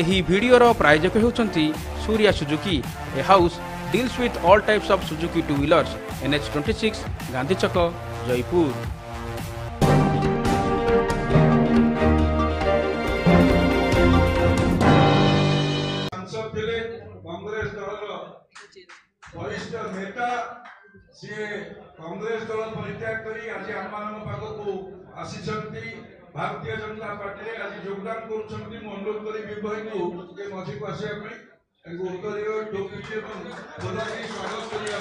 ଏହି ଭିଡିଓର ପ୍ରାୟୋଜକ ହେଉଛନ୍ତି Surya Suzuki. A house deals with all types of Suzuki two wheelers, NH26 Gandhi छक, जयपुर। कांग्रेस दल वरिष्ठ नेता सी कांग्रेस दल परित्याग करी आज आम पाखक आसी भारतीय जनता पार्टी आज योगदान कर अनुरोध करी भाई को मझी को आसवाई उत्तर टोपी स्वागत करने।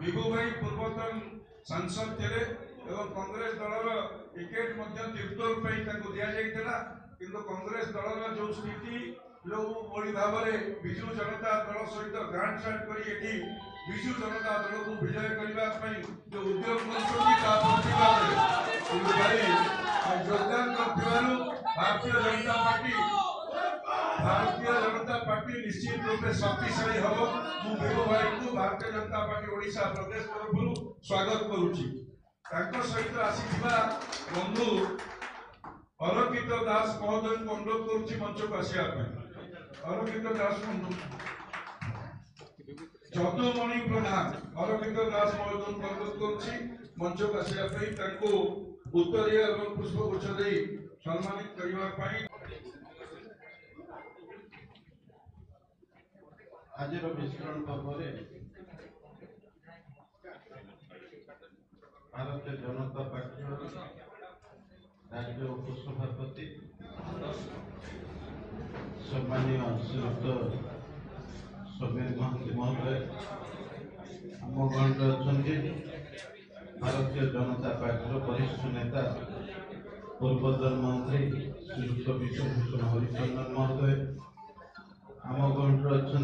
विभू भाई पूर्वतन सांसद थे एवं कांग्रेस दल टिकेट तीर्थोर दि जाता किंतु कांग्रेस दल जो स्थिति जो बड़ी भाव में विजु जनता दल सहित गांठ साठ कर विजु जनता दल को विजय करने जो उद्योग योगदान कर भारतीय जनता पार्टी निश्चित रूप से शक्तिशाली हम विभू भाई को भारतीय जनता पार्टी ओडिशा प्रदेश तरफ स्वागत करुच्ची। सहित आसीथिबा बंधु अलकित दास महोदय को अनुरोध करुच्ची मंच को आसवा। अलकित दास बंधु जदुमणि प्रधान अलकित दास महोदय को अनुरोध करुच्ची मंच को आसवा उत्तरीय और पुष्पगुच्छ दे सम्मानित करने। आज विस्तरण पर्व भारतीय जनता पार्टी राज्य उपसभापति सम्मानीय श्रीयुक्त समीर महांती महोदय आम गण अच्छा भारतीय जनता पार्टी वरिष्ठ नेता पूर्वतन मंत्री श्रीयुक्त विश्वभूषण हरिचंदन महोदय आम गण अच्छा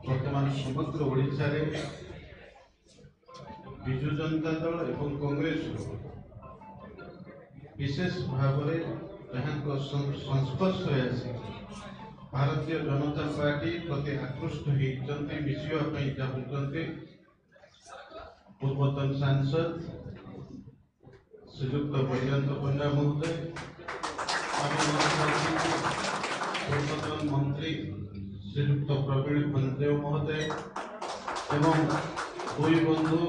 बर्तमान समग्र ओडिशा रे विजु जनता दल एवं कांग्रेस विशेष भाव में संस्पर्श भारतीय जनता पार्टी प्रति आकृष्ट होती मिशिवाई चाहते पूर्वतन सांसद श्रीयुक्त वैजयंत पंडा महोदय पूर्वतन मंत्री श्रीयुक्त प्रवीण पंदेव महोदय एवं दुई बंधु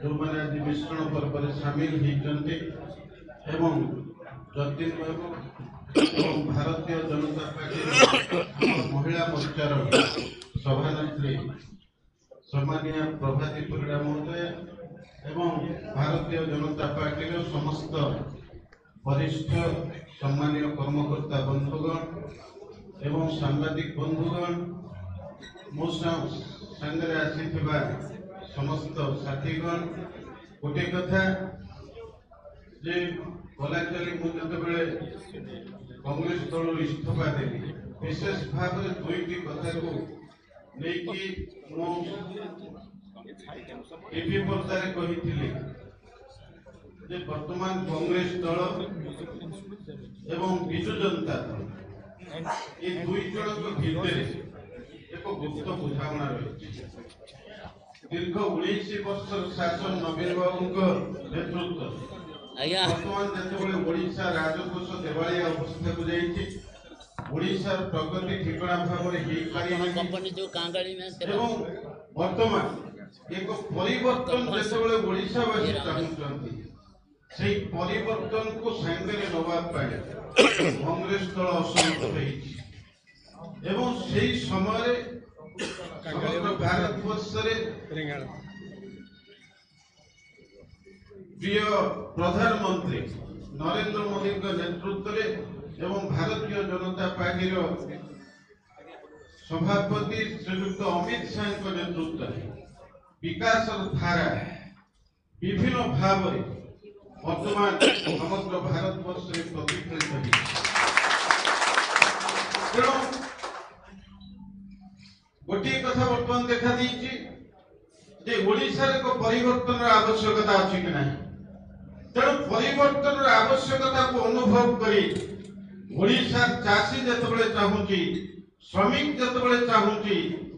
जो मैंने आज मिश्रण पर्व में सामिल होती जतीन बाबू एवं भारतीय जनता पार्टी महिला मोर्चार सभानेत्री सम्मानीय प्रभाती परिड़ा महोदय एवं भारतीय जनता पार्टी समस्त वरिष्ठ सम्मानीय कर्मकर्ता बंधुगण एवं सांबादिक बंधुगण मो संगे आसीथिबा समस्त साथीगण गोटे कथा जे गलाचली मुझे कांग्रेस दल इस्तीफा देली विशेष भाव में दुईटी कथा को लेकिन मो टीवी पर्दार कही वर्तमान कांग्रेस दल एवं विजु जनता दल ये दुई जन भितर एक गुप्त बुझाणा रही दीर्घ 19 वर्ष शासन नवीन बाबू नेतृत्व वर्तमान जो ओडिशा राजकोष देवालिया अवस्था को जाइए ओडिशार प्रगति ठिकाना भाव वर्तमान एक परिवर्तन जो ओडिशावासी चाहते से परिवर्तन को सांगे नवाई कांग्रेस दल असमर्थ एवं से समय समग्र भारत वर्ष प्रिय प्रधानमंत्री नरेंद्र मोदी नेतृत्व एवं भारतीय जनता पार्टी सभापति श्रीयुक्त अमित शाह नेतृत्व विकास धारा विभिन्न भाव वर्तमान समग्र भारत वर्ष प्रतिफलित तेणु गोटे कथा बर्तमान देखा दी ओडिशा एक परिवर्तन आवश्यकता अच्छी कि ना ତେଣୁ ପରିବର୍ତ୍ତନର ଆବଶ୍ୟକତାକୁ ଅନୁଭବ କରି ଓଡ଼ିଶାର ଚାଷୀ ଯେତେବେଳେ ଚାହୁଁଛି, ଶ୍ରମିକ ଯେତେବେଳେ ଚାହୁଁଛି,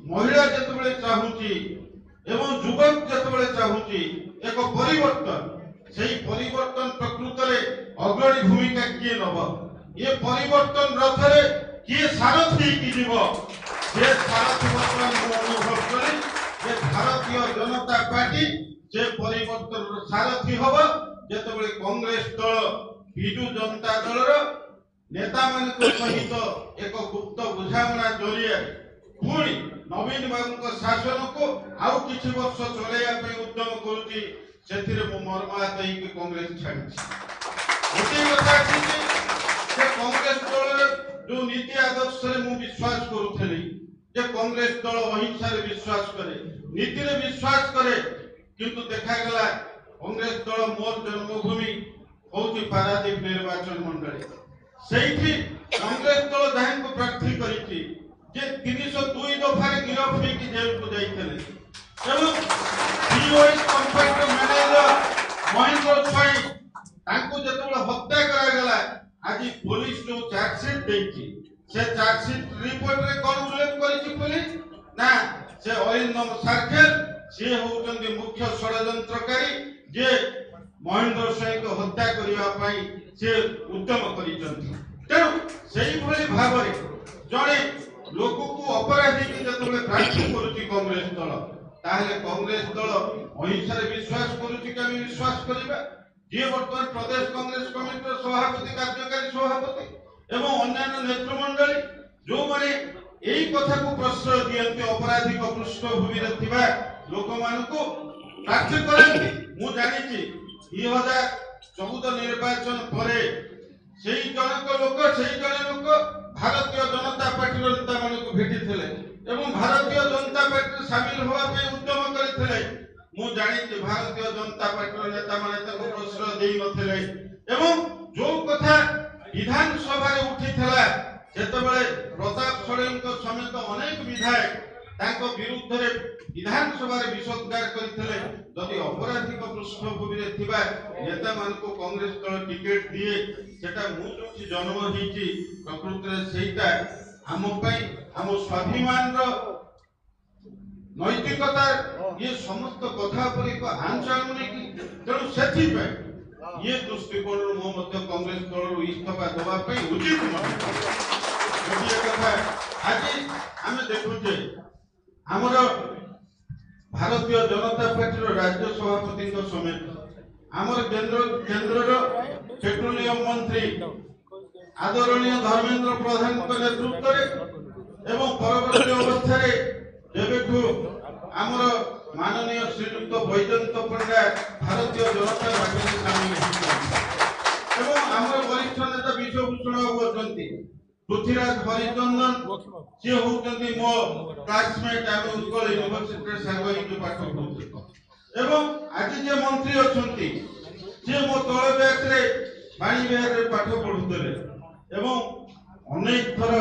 ମହିଳା ଯେତେବେଳେ ଚାହୁଁଛି ଏବଂ ଯୁବକ ଯେତେବେଳେ ଚାହୁଁଛି ଏକ ପରିବର୍ତ୍ତନ, সেই ପରିବର୍ତ୍ତନ ପ୍ରକୃତରେ ଅଗ୍ରଣୀ ଭୂମିକା କିଏ ନେବ? ଏ ପରିବର୍ତ୍ତନ ରଥରେ କିଏ ସାରଥୀ ହେଇକି ଯିବ? ସେ ସାରଥୀ ବର୍ତ୍ତମାନ ମୁଁ ଅନୁଭବ କଲି ଯେ ଭାରତୀୟ ଜନତା ପାର୍ଟି ସେ ପରିବର୍ତ୍ତନର ସାରଥୀ ହବ ଯେତେବେଳେ କଂଗ୍ରେସ ଦଳ ବିଜୁ ଜନତା ଦଳର ନେତାମାନଙ୍କ ସହିତ ଏକ ଗୁପ୍ତ ବୁଝାମଣା ଜରିଆରେ ପୁଣି ନବୀନ ବାବୁଙ୍କ ଶାସନକୁ ଆଉ କିଛି ବର୍ଷ ଚଳାଇବା ପାଇଁ ଉଦ୍ୟମ କରୁଛି। ସେଥିରେ ମୁଁ ମର୍ମାହତ ହେଇକି କଂଗ୍ରେସ ଛାଡ଼ିଛି। ଗୋଟିଏ କଥା ଆସିଛି ଯେ କଂଗ୍ରେସ ଦଳର ଯୋଉ ନୀତି ଆଦର୍ଶରେ ମୁଁ ବିଶ୍ୱାସ କରୁଥିଲି ଯେ କଂଗ୍ରେସ ଦଳ ଅହିଂସାରେ ବିଶ୍ୱାସ କରେ, ନୀତିରେ ବିଶ୍ୱାସ କରେ, କିନ୍ତୁ ଦେଖାଗଲା କଂଗ୍ରେସ ଦଳ ମୋର ଜନ୍ମଭୂମି ହଉଛି ପାରାଦୀପ ନିର୍ବାଚନ ମଣ୍ଡଳୀ। ସେଇଠି କଂଗ୍ରେସ ଦଳ ଯାହାଙ୍କୁ ପ୍ରାର୍ଥୀ କରିଛି ଯେ 302 ଦଫାରେ ଗିରଫ ହେଇକି ଜେଲକୁ ଯାଇଥିଲେ ଏବଂ DOS କମ୍ପାନୀର ମ୍ୟାନେଜର ମହେନ୍ଦ୍ର ସ୍ୱାଇଁ ତାଙ୍କୁ ଯେତେବେଳେ ହତ୍ୟା କରାଗଲା, ଆଜି ପୋଲିସ ଯୋଉ ଚାର୍ଜସିଟ୍ ଦେଇଛି ସେ ଚାର୍ଜସିଟ୍ ରିପୋର୍ଟରେ କଣ ଉଲ୍ଲେଖ କରିଛି ପୋଲିସ? ନା, ସେ ଅରିନ୍ଦମ ସାର୍ଖେଲ ସିଏ ହଉଛନ୍ତି ମୁଖ୍ୟ ଷଡ଼ଯନ୍ତ୍ରକାରୀ ଯେ ମହେନ୍ଦ୍ର ସ୍ୱାଇଁଙ୍କୁ ହତ୍ୟା କରିବା ପାଇଁ ସେ ଉଦ୍ୟମ କରିଛନ୍ତି। ତେଣୁ ସେଇଭଳି ଭାବରେ ଜଣେ ଲୋକକୁ ଅପରାଧୀକି ଯେତେବେଳେ ପ୍ରାର୍ଥୀ କରୁଛି କଂଗ୍ରେସ ଦଳ, ତାହେଲେ କଂଗ୍ରେସ ଦଳ ଅହିଂସାରେ ବିଶ୍ୱାସ କରୁଛି କି ଆମେ ବିଶ୍ୱାସ କରିବା? ଯିଏ ବର୍ତ୍ତମାନ ପ୍ରଦେଶ କଂଗ୍ରେସ କମିଟିର ସଭାପତି, କାର୍ଯ୍ୟକାରୀ ସଭାପତି ଏବଂ ଅନ୍ୟାନ୍ୟ ନେତୃମଣ୍ଡଳୀ ଯୋଉମାନେ ଏହି କଥାକୁ ପ୍ରଶ୍ରୟ ଦିଅନ୍ତି, ଅପରାଧିକ ପୃଷ୍ଠଭୂମିରେ ଥିବା ଲୋକମାନଙ୍କୁ ପ୍ରାର୍ଥୀ କରନ୍ତି। ମୁଁ ଜାଣିଛି 2014 ନିର୍ବାଚନ ପରେ ସେଇ ଜଣେ ଲୋକ ଭାରତୀୟ ଜନତା ପାର୍ଟିର ନେତାମାନଙ୍କୁ ଭେଟିଥିଲେ ଏବଂ ଭାରତୀୟ ଜନତା ପାର୍ଟିରେ ସାମିଲ ହେବା ପାଇଁ ଉଦ୍ୟମ କରିଥିଲେ। ମୁଁ ଜାଣିଛି ଭାରତୀୟ ଜନତା ପାର୍ଟିର ନେତାମାନେ ତାଙ୍କୁ ପ୍ରଶ୍ରୟ ଦେଇନଥିଲେ ଏବଂ ଯୋଉ କଥା ବିଧାନସଭାରେ ଉଠିଥିଲା ସେତେବେଳେ ପ୍ରତାପ ଷଡ଼ଙ୍ଗୀଙ୍କ ସମେତ ଅନେକ ବିଧାୟକ ତାଙ୍କ ବିରୁଦ୍ଧରେ ବିଧାନସଭାରେ ବିଷୋଦ୍ଗାର କରିଥିଲେ। ଯଦି ଅପରାଧିକ ପୃଷ୍ଠଭୂମିରେ ଥିବା ନେତାମାନଙ୍କୁ କଂଗ୍ରେସ ଦଳ ଟିକେଟ ଦିଏ, ସେଟା ମୁଁ ଯୋଉଠି ଜନ୍ମ ହେଇଛି ପ୍ରକୃତରେ ସେଇଟା ଆମ ପାଇଁ ଆମ ସ୍ୱାଭିମାନର ନୈତିକତା ଇଏ ସମସ୍ତ କଥା ଉପରେ ଏକ ଆଞ୍ଚ ଆଣୁନି କି? ତେଣୁ ସେଥିପାଇଁ ଇଏ ଦୃଷ୍ଟିକୋଣରୁ ମୁଁ ମଧ୍ୟ କଂଗ୍ରେସ ଦଳରୁ ଇସ୍ତଫା ଦେବା ପାଇଁ ଉଚିତ ନୁହେଁ। ଗୋଟିଏ କଥା ଆଜି ଆମେ ଦେଖୁଛେ ଆମର ଭାରତୀୟ ଜନତା ପାର୍ଟିର ରାଜ୍ୟ ସଭାପତିଙ୍କ ସମେତ ଆମର କେନ୍ଦ୍ରର ପେଟ୍ରୋଲିୟମ ମନ୍ତ୍ରୀ ଆଦରଣୀୟ ଧର୍ମେନ୍ଦ୍ର ପ୍ରଧାନଙ୍କ ନେତୃତ୍ୱରେ ଏବଂ ପରବର୍ତ୍ତୀ ଅବସ୍ଥାରେ ଯେବେଠୁ ଆମର ମାନନୀୟ ଶ୍ରୀଯୁକ୍ତ ବୈଜୟନ୍ତ ପଣ୍ଡା ଭାରତୀୟ ଜନତା ପାର୍ଟିରେ ସାମିଲ ହୋଇଛନ୍ତି ଏବଂ ଆମର ବରିଷ୍ଠ ନେତା ବିଶ୍ୱଭୂଷଣ ବାବୁ ଅଛନ୍ତି, ପୃଥ୍ୱୀରାଜ ହରିଚନ୍ଦନ ସିଏ ହଉଛନ୍ତି ମୋ କ୍ଲାସମେଟ୍, ଆମେ ଉତ୍କଳ ୟୁନିଭର୍ସିଟିରେ ସାଙ୍ଗ ହେଇକି ପାଠ ପଢୁଛୁ ଏବଂ ଆଜି ଯେ ମନ୍ତ୍ରୀ ଅଛନ୍ତି ସିଏ ମୋ ତଳ ବ୍ୟାଚରେ ବାଣୀ ବିହାରରେ ପାଠ ପଢୁଥିଲେ ଏବଂ ଅନେକ ଥର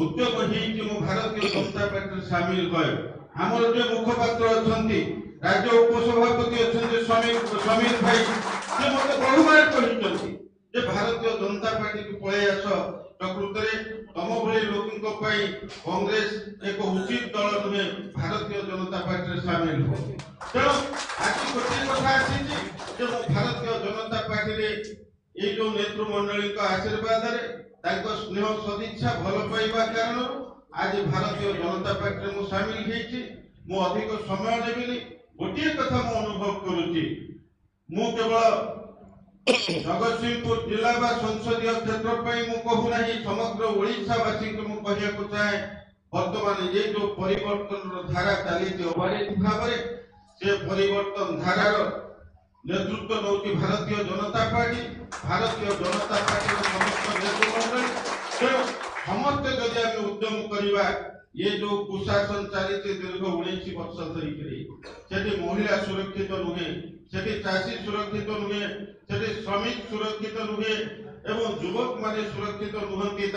ଉଦ୍ୟମ ହେଇକି ମୁଁ ଭାରତୀୟ ଜନତା ପାର୍ଟିରେ ସାମିଲ ହୁଏ। ଆମର ଯେ ମୁଖପାତ୍ର ଅଛନ୍ତି, ରାଜ୍ୟ ଉପସଭାପତି ଅଛନ୍ତି ସମୀର ଭାଇ, ସେ ମତେ ବହୁବାର କହିଛନ୍ତି ଯେ ଭାରତୀୟ ଜନତା ପାର୍ଟିକୁ ପଳେଇ ଆସ, ପ୍ରକୃତରେ ତମ ଭଳି ଲୋକଙ୍କ ପାଇଁ କଂଗ୍ରେସ ଏକ ଉଚିତ ଦଳ ନୁହେଁ, ଭାରତୀୟ ଜନତା ପାର୍ଟିରେ ସାମିଲ ହୁଅ। ତେଣୁ ଆଜି ଗୋଟିଏ କଥା ଆସିଛି ଯେ ମୁଁ ଭାରତୀୟ ଜନତା ପାର୍ଟିରେ ଏଇ ଯୋଉ ନେତୃମଣ୍ଡଳୀଙ୍କ ଆଶୀର୍ବାଦରେ ତାଙ୍କ ସ୍ନେହ ସଦିଚ୍ଛା ଭଲ ପାଇବା କାରଣରୁ ଆଜି ଭାରତୀୟ ଜନତା ପାର୍ଟିରେ ମୁଁ ସାମିଲ ହେଇଛି। ମୁଁ ଅଧିକ ସମୟ ନେବିନି। ଗୋଟିଏ କଥା ମୁଁ ଅନୁଭବ କରୁଛି, ମୁଁ କେବଳ ଜଗତସିଂହପୁର ଜିଲ୍ଲା ବା ସଂସଦୀୟ କ୍ଷେତ୍ର ପାଇଁ ମୁଁ କହୁନାହିଁ, ସମଗ୍ର ଓଡ଼ିଶାବାସୀଙ୍କୁ ମୁଁ କହିବାକୁ ଚାହେଁ ବର୍ତ୍ତମାନ ଏ ଯୋଉ ପରିବର୍ତ୍ତନର ଧାରା ଚାଲିଛି ଅବାରିତ ଭାବରେ, ସେ ପରିବର୍ତ୍ତନ ଧାରାର ନେତୃତ୍ୱ ନେଉଛି ଭାରତୀୟ ଜନତା ପାର୍ଟି, ଭାରତୀୟ ଜନତା ପାର୍ଟିର ସମସ୍ତ ନେତୃମଣ୍ଡଳୀ। ତେଣୁ ସମସ୍ତେ ଯଦି ଆମେ ଉଦ୍ୟମ କରିବା, ये जो कुशासन चली दीर्घ 19 वर्ष धरिकी सेठी महिला सुरक्षित नुहे, सेठी चाषी सुरक्षित नुहे, सेठी श्रमिक सुरक्षित नुहे एवं युवक माने सुरक्षित नुहंती,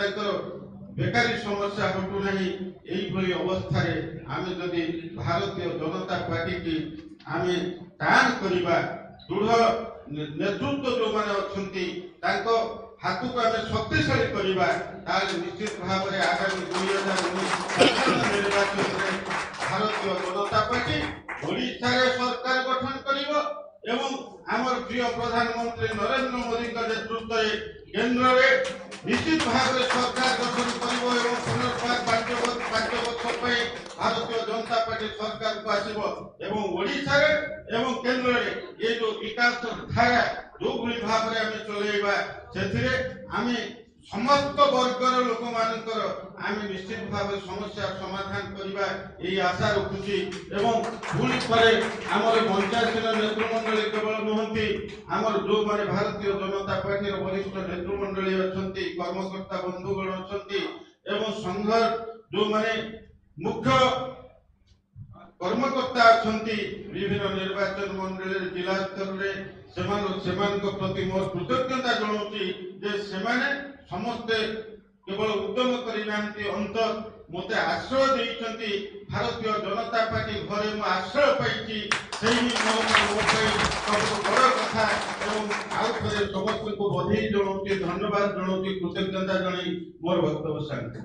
बेकारी समस्या हटू नहीं। यही अवस्था आम जदि भारतीय जनता पार्टी की आम टाण करवा, दृढ़ नेतृत्व जो माने अछंती तांको हाथ को आम शक्तिशाली करवा निश्चित भाव में आगामी 2019 निर्वाचन में भारतीय जनता पार्टी ओडिशा रे सरकार गठन करिवो एवं आमर प्रिय प्रधानमंत्री नरेंद्र मोदी का नेतृत्व में केंद्र में निश्चित भाव में सरकार गठन करिवो एवं पुनर्वार 5 वर्ष पे भारतीय जनता पार्टी सरकार को आसीबो एवं ओडिशा रे एवं केंद्र रे ये जो विकास धारा जो भली भाव में आमे चलेबा सेथिरे आमे समस्त वर्गर लोक मानकर आमे निश्चित भाव समस्या समाधान करबा एई आशा रखुची एवं पुणी परे हमर पंचायत नेतृमंडली केवल नहंती हमर जो माने भारतीय जनता पार्टी वरिष्ठ नेतृमंडली अछंती कर्मकर्ता बंधुगण अछंती एवं संघ जो माने मुख्य कर्मकर्ता अछंती विभिन्न निर्वाचन मंडली जिला स्तर रे सेमान को प्रति मोर कृतज्ञता जणाउची जे सेमाने समस्त केवल उद्यम करिनांती अंतर मते आश्रय देइचंती भारतीय जनता पार्टी घरे मो आश्रय पाइची सेही मो सब बड़ कथा एवं आउ थरे समस्त को बधाई जणाउची धन्यवाद जणाउची कृतज्ञता जणाई मोर वक्तव्य शांति।